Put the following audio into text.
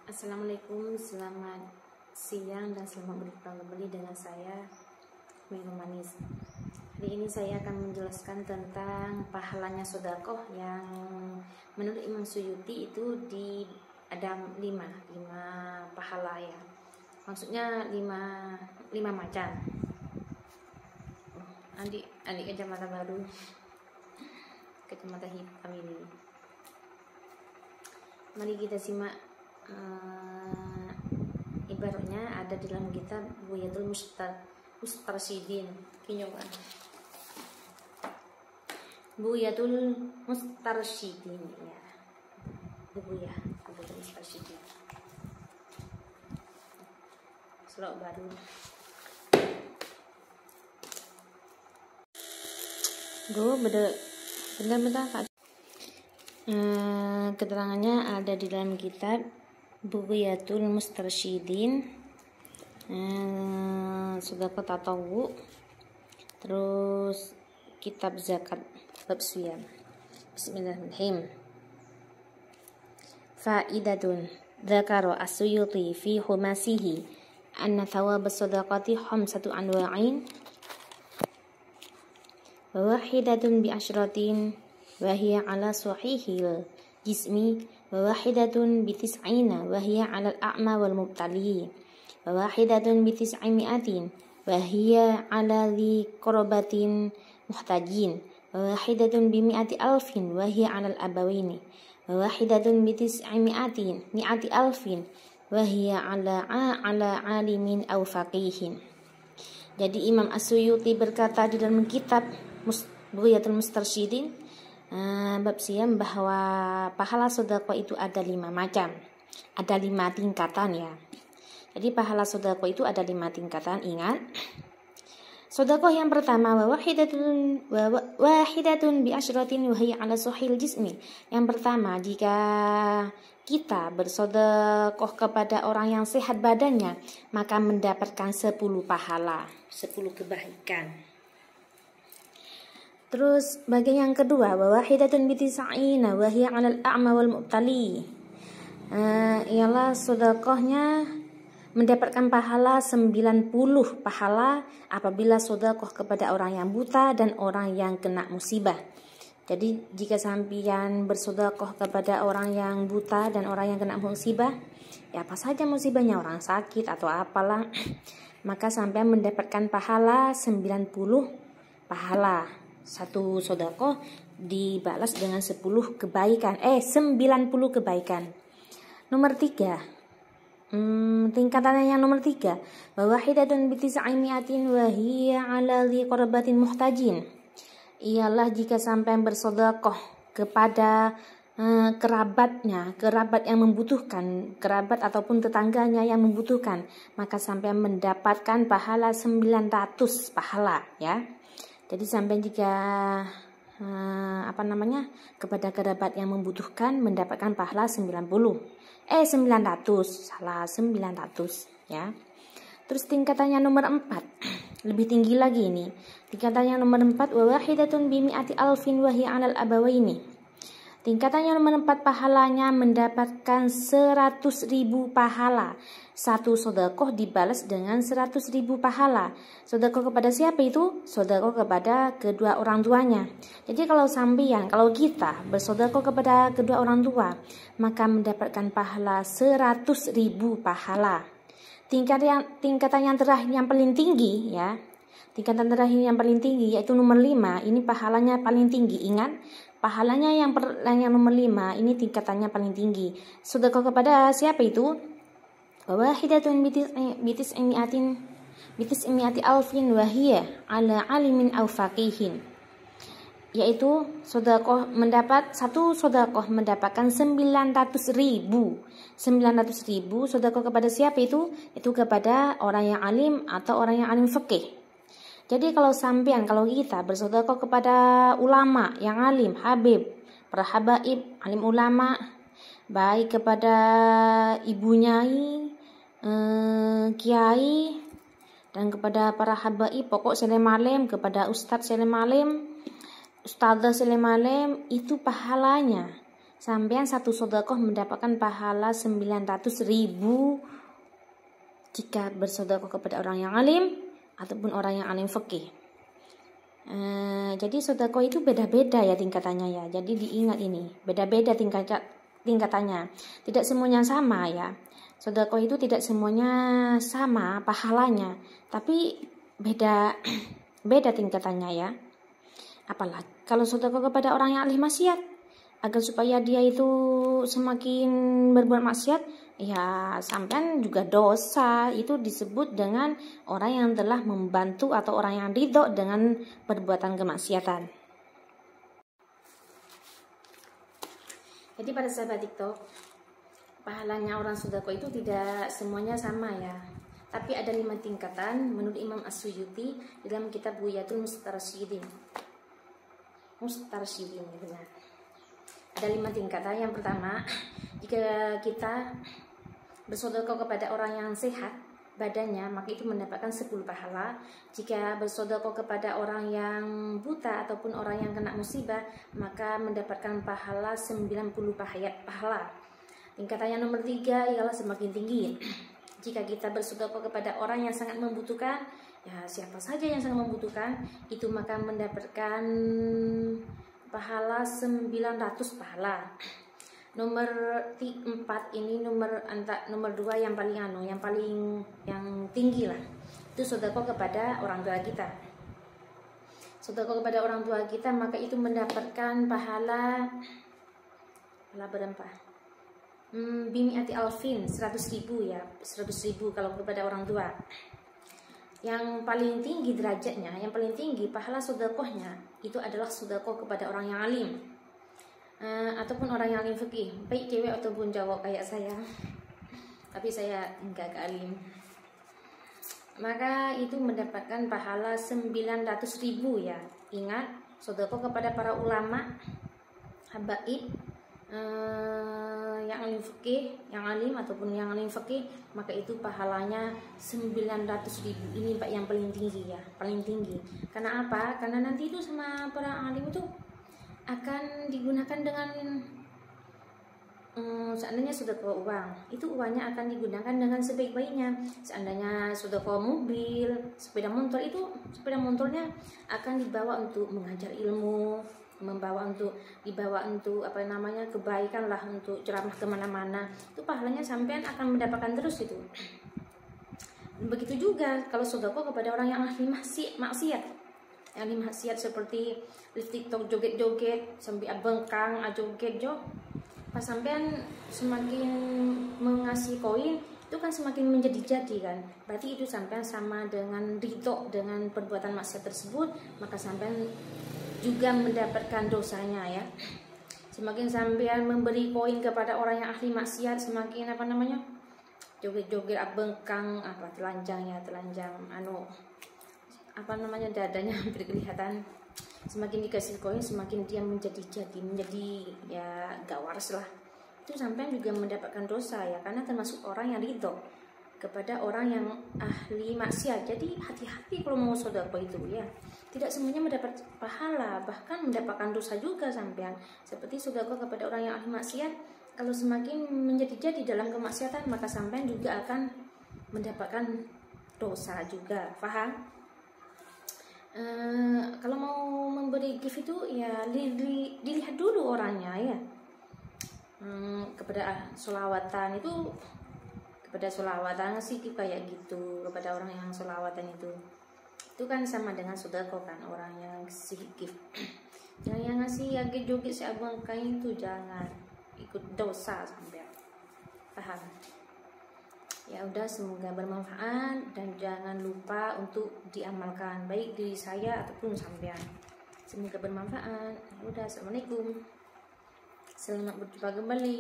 Assalamualaikum, selamat siang dan selamat berjumpa kembali dengan saya Minum Manis. Hari ini saya akan menjelaskan tentang pahalanya sedekah yang menurut Imam Suyuti itu ada lima pahala ya. Maksudnya lima macam. Adik kacamata baru, kacamata hitam ini. Mari kita simak. Ibaratnya ada di dalam kitab Buyatul Mustarsyidin. Kinyokan Buyatul Mustarsyidin ya. Buyatul Mustarsyidin. Selok baru. Benar-benar Kak. Keterangannya ada di dalam kitab Buyatul Mustarsyidin, sedekah tatawu, terus kitab zakat bab siyam. Bismillahirrahmanirrahim. Fa'idatun dzakara as-Suyuti fi humasihi anna thawab as-sadaqati khamsatu anwa'in wa wahidatun bi asyratin wa hiya ala sahihil jismi wa wahidatun bi tis'ina wa hiya 'ala al-a'ma wal mubtali wa wahidatun bi tis'imi'atin wa hiya 'ala li qarabatin muhtajin wa wahidatun bi mi'ati alfin wa hiya 'ala al-abawaini wa wahidatun bi mi'ati alfin wa hiya 'ala 'alimin aw faqihin. Jadi Imam As-Suyuti berkata di dalam kitab Buyatul Mustarsyidin bab siyam bahwa pahala sedekah itu ada 5 macam, ada 5 tingkatan ya. Jadi pahala sedekah itu ada 5 tingkatan. Ingat, sedekah yang pertama wahidatun bi asyratin wa hiya ala sahil jismi. Yang pertama, jika kita bersedekah kepada orang yang sehat badannya, maka mendapatkan 10 pahala, 10 kebaikan. Terus bagian yang kedua, wahidatun bi tis'ina wa hiya 'alal a'ma wal mubtali. Ialah sedekahnya mendapatkan pahala 90 pahala apabila sedekah kepada orang yang buta dan orang yang kena musibah. Jadi jika sampean bersedekah kepada orang yang buta dan orang yang kena musibah, ya apa saja musibahnya, orang sakit atau apalah, maka sampean mendapatkan pahala 90 pahala. Satu sedekah dibalas dengan 10 kebaikan, 90 kebaikan. Nomor 3, tingkatannya yang nomor 3, wahidatun bi tis'imi'atin wa hiya 'ala li qarabatin muhtajin. Ialah jika sampai bersedekah kepada kerabat yang membutuhkan, kerabat ataupun tetangganya yang membutuhkan, maka sampai mendapatkan pahala 900 pahala ya. Jadi sampai jika kepada kerabat yang membutuhkan mendapatkan pahala 900 ya. Terus tingkatannya nomor 4, lebih tinggi lagi ini. Tingkatannya nomor 4, wa wahidatun bi mi'ati alfin wa hiya 'alal abawaini. Tingkatannya nomor 4, pahalanya mendapatkan 100.000 pahala. Satu sedekah dibalas dengan 100.000 pahala. Sedekah kepada siapa itu? Sedekah kepada kedua orang tuanya. Jadi kalau kita bersedekah kepada kedua orang tua, maka mendapatkan pahala 100.000 pahala. Tingkatan yang terakhir yang paling tinggi ya. Tingkatan terakhir yang paling tinggi yaitu nomor 5. Ini pahalanya paling tinggi. Ingat, pahalanya yang nomor 5 ini tingkatannya paling tinggi. Sedekah kepada siapa itu? Wahidatun bitis imiati alfin wa hiya 'ala 'alimin aw faqihin. Yaitu sedekah mendapatkan 900.000. 900.000 sedekah kepada siapa itu? Itu kepada orang yang alim atau orang yang alim fikih. Jadi kalau kita bersedekah kepada ulama yang alim, habib, para habaib, alim ulama, baik kepada ibu nyai, kiai, dan kepada para habaib, pokok selemalim, kepada ustadz selemalim, ustadzah selemalim, itu pahalanya sampean satu sedekah mendapatkan pahala 900.000 jika bersedekah kepada orang yang alim ataupun orang yang alim fikih. Jadi sedekah itu beda-beda ya tingkatannya ya. Jadi diingat ini, beda-beda tingkatannya. Tidak semuanya sama ya. Sedekah itu tidak semuanya sama pahalanya, tapi beda beda tingkatannya ya. Apalagi kalau sedekah kepada orang yang ahli maksiat, agar supaya dia itu semakin berbuat maksiat, ya sampean juga dosa. Itu disebut dengan orang yang telah membantu atau orang yang ridho dengan perbuatan kemaksiatan. Jadi pada sahabat TikTok, pahalanya orang sedekah itu tidak semuanya sama ya. Tapi ada 5 tingkatan menurut Imam As-Suyuti dalam kitab Ghuyatul Mustarsyidin. Benar. Ada 5 tingkatan. Yang pertama, jika kita bersedekah kepada orang yang sehat badannya, maka itu mendapatkan 10 pahala. Jika bersedekah kepada orang yang buta ataupun orang yang kena musibah, maka mendapatkan pahala 90 pahala. Tingkatan yang nomor 3 ialah semakin tinggi. Jika kita bersedekah kepada orang yang sangat membutuhkan, ya siapa saja yang sangat membutuhkan, itu maka mendapatkan pahala 900 pahala. Nomor 4 ini nomor 2 yang paling tinggi lah. Itu sedekah kepada orang tua kita. Sedekah kepada orang tua kita maka itu mendapatkan pahala berapa? Bimi'ati alfin, 100.000 ya, 100.000 kalau kepada orang tua. Yang paling tinggi derajatnya, yang paling tinggi pahala sedekahnya itu adalah sedekah kepada orang yang alim, ataupun orang yang alim fikih, baik cewek ataupun cowok kayak saya. Tapi saya enggak alim. Maka itu mendapatkan pahala 900.000 ya. Ingat, sedekah kepada para ulama, habaib, yang alim fikih, yang alim ataupun yang alim fikih, maka itu pahalanya 900.000. Ini yang paling tinggi ya, paling tinggi. Karena apa? Karena nanti itu sama para alim itu akan digunakan dengan seandainya sedekah uang, itu uangnya akan digunakan dengan sebaik-baiknya. Seandainya sedekah mobil, sepeda motor, itu sepeda motornya akan dibawa untuk mengajar ilmu, dibawa untuk kebaikan lah, untuk ceramah kemana-mana. Itu pahalanya sampean akan mendapatkan terus itu. Begitu juga kalau sedekah kepada orang yang ahli maksiat, yang ahli maksiat seperti di TikTok joget-joget sambil bengkang joget jo. Pas sampean semakin mengasih koin, itu kan semakin menjadi-jadi kan. Berarti itu sampean sama dengan ridho dengan perbuatan maksiat tersebut, maka sampean juga mendapatkan dosanya ya. Semakin sampean memberi koin kepada orang yang ahli maksiat, semakin joget-joget bengkang telanjang dadanya hampir kelihatan. Semakin dikasih koin, semakin dia menjadi ya gak waras lah. Itu sampean juga mendapatkan dosa ya, karena termasuk orang yang ridho kepada orang yang ahli maksiat. Jadi hati-hati kalau mau sedekah itu ya. Tidak semuanya mendapat pahala, bahkan mendapatkan dosa juga sampean. Seperti sedekah kepada orang yang ahli maksiat, kalau semakin menjadi dalam kemaksiatan, maka sampean juga akan mendapatkan dosa juga. Paham? Kalau mau memberi gift itu ya dilihat dulu orangnya ya. Kepada sholawatan itu, kepada sholawatan sih kayak gitu, kepada orang yang sholawatan itu kan sama dengan sedekah kan, orang yang ngasih gift. Jangan yang ngasih joget si abang kain itu, jangan ikut dosa sampai. Paham? Ya udah, semoga bermanfaat dan jangan lupa untuk diamalkan, baik diri saya ataupun sampean. Semoga bermanfaat. Udah, assalamualaikum. Selamat berjumpa kembali.